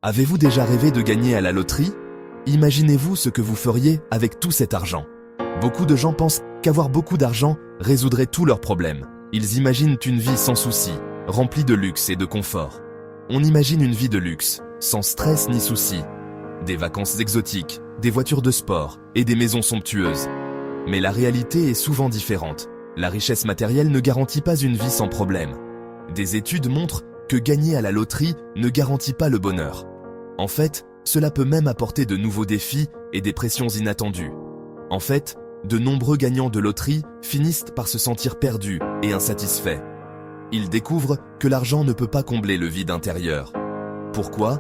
Avez-vous déjà rêvé de gagner à la loterie? Imaginez-vous ce que vous feriez avec tout cet argent. Beaucoup de gens pensent qu'avoir beaucoup d'argent résoudrait tous leurs problèmes. Ils imaginent une vie sans soucis, remplie de luxe et de confort. On imagine une vie de luxe, sans stress ni soucis. Des vacances exotiques, des voitures de sport et des maisons somptueuses. Mais la réalité est souvent différente. La richesse matérielle ne garantit pas une vie sans problème. Des études montrent que gagner à la loterie ne garantit pas le bonheur. En fait, cela peut même apporter de nouveaux défis et des pressions inattendues. En fait, de nombreux gagnants de loterie finissent par se sentir perdus et insatisfaits. Ils découvrent que l'argent ne peut pas combler le vide intérieur. Pourquoi?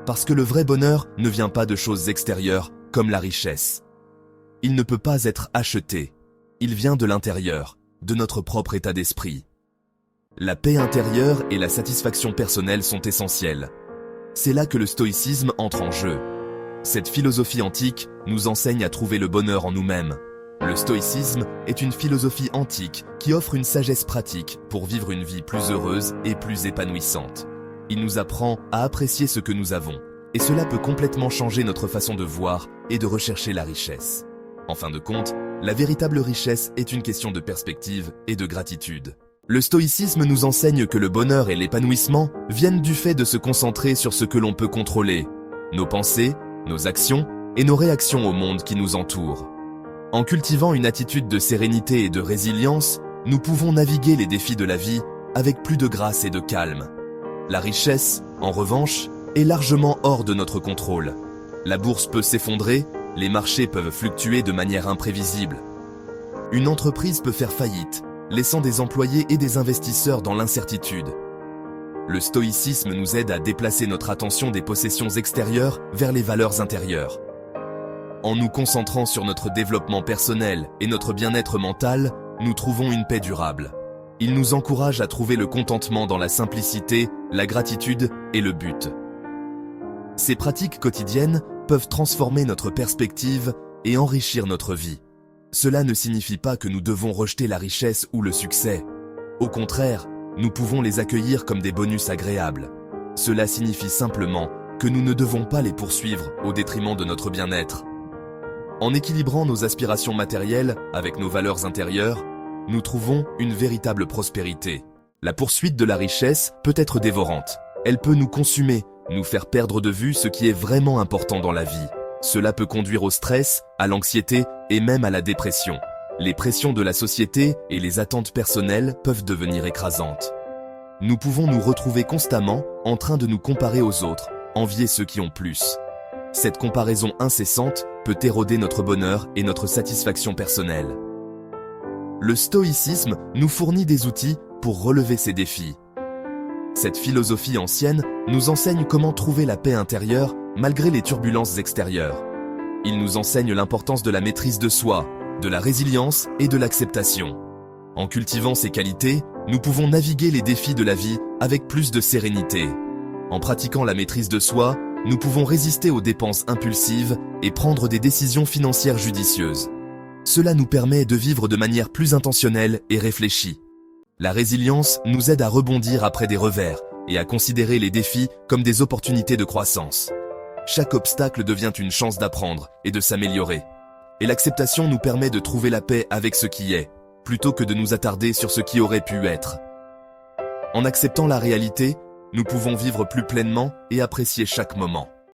Parce que le vrai bonheur ne vient pas de choses extérieures comme la richesse. Il ne peut pas être acheté. Il vient de l'intérieur, de notre propre état d'esprit. La paix intérieure et la satisfaction personnelle sont essentielles. C'est là que le stoïcisme entre en jeu. Cette philosophie antique nous enseigne à trouver le bonheur en nous-mêmes. Le stoïcisme est une philosophie antique qui offre une sagesse pratique pour vivre une vie plus heureuse et plus épanouissante. Il nous apprend à apprécier ce que nous avons, et cela peut complètement changer notre façon de voir et de rechercher la richesse. En fin de compte, la véritable richesse est une question de perspective et de gratitude. Le stoïcisme nous enseigne que le bonheur et l'épanouissement viennent du fait de se concentrer sur ce que l'on peut contrôler, nos pensées, nos actions et nos réactions au monde qui nous entoure. En cultivant une attitude de sérénité et de résilience, nous pouvons naviguer les défis de la vie avec plus de grâce et de calme. La richesse, en revanche, est largement hors de notre contrôle. La bourse peut s'effondrer, les marchés peuvent fluctuer de manière imprévisible. Une entreprise peut faire faillite, laissant des employés et des investisseurs dans l'incertitude. Le stoïcisme nous aide à déplacer notre attention des possessions extérieures vers les valeurs intérieures. En nous concentrant sur notre développement personnel et notre bien-être mental, nous trouvons une paix durable. Il nous encourage à trouver le contentement dans la simplicité, la gratitude et le but. Ces pratiques quotidiennes peuvent transformer notre perspective et enrichir notre vie. Cela ne signifie pas que nous devons rejeter la richesse ou le succès. Au contraire, nous pouvons les accueillir comme des bonus agréables. Cela signifie simplement que nous ne devons pas les poursuivre au détriment de notre bien-être. En équilibrant nos aspirations matérielles avec nos valeurs intérieures, nous trouvons une véritable prospérité. La poursuite de la richesse peut être dévorante. Elle peut nous consumer, nous faire perdre de vue ce qui est vraiment important dans la vie. Cela peut conduire au stress, à l'anxiété et même à la dépression. Les pressions de la société et les attentes personnelles peuvent devenir écrasantes. Nous pouvons nous retrouver constamment en train de nous comparer aux autres, envier ceux qui ont plus. Cette comparaison incessante peut éroder notre bonheur et notre satisfaction personnelle. Le stoïcisme nous fournit des outils pour relever ces défis. Cette philosophie ancienne nous enseigne comment trouver la paix intérieure malgré les turbulences extérieures. Il nous enseigne l'importance de la maîtrise de soi, de la résilience et de l'acceptation. En cultivant ces qualités, nous pouvons naviguer les défis de la vie avec plus de sérénité. En pratiquant la maîtrise de soi, nous pouvons résister aux dépenses impulsives et prendre des décisions financières judicieuses. Cela nous permet de vivre de manière plus intentionnelle et réfléchie. La résilience nous aide à rebondir après des revers et à considérer les défis comme des opportunités de croissance. Chaque obstacle devient une chance d'apprendre et de s'améliorer. Et l'acceptation nous permet de trouver la paix avec ce qui est, plutôt que de nous attarder sur ce qui aurait pu être. En acceptant la réalité, nous pouvons vivre plus pleinement et apprécier chaque moment.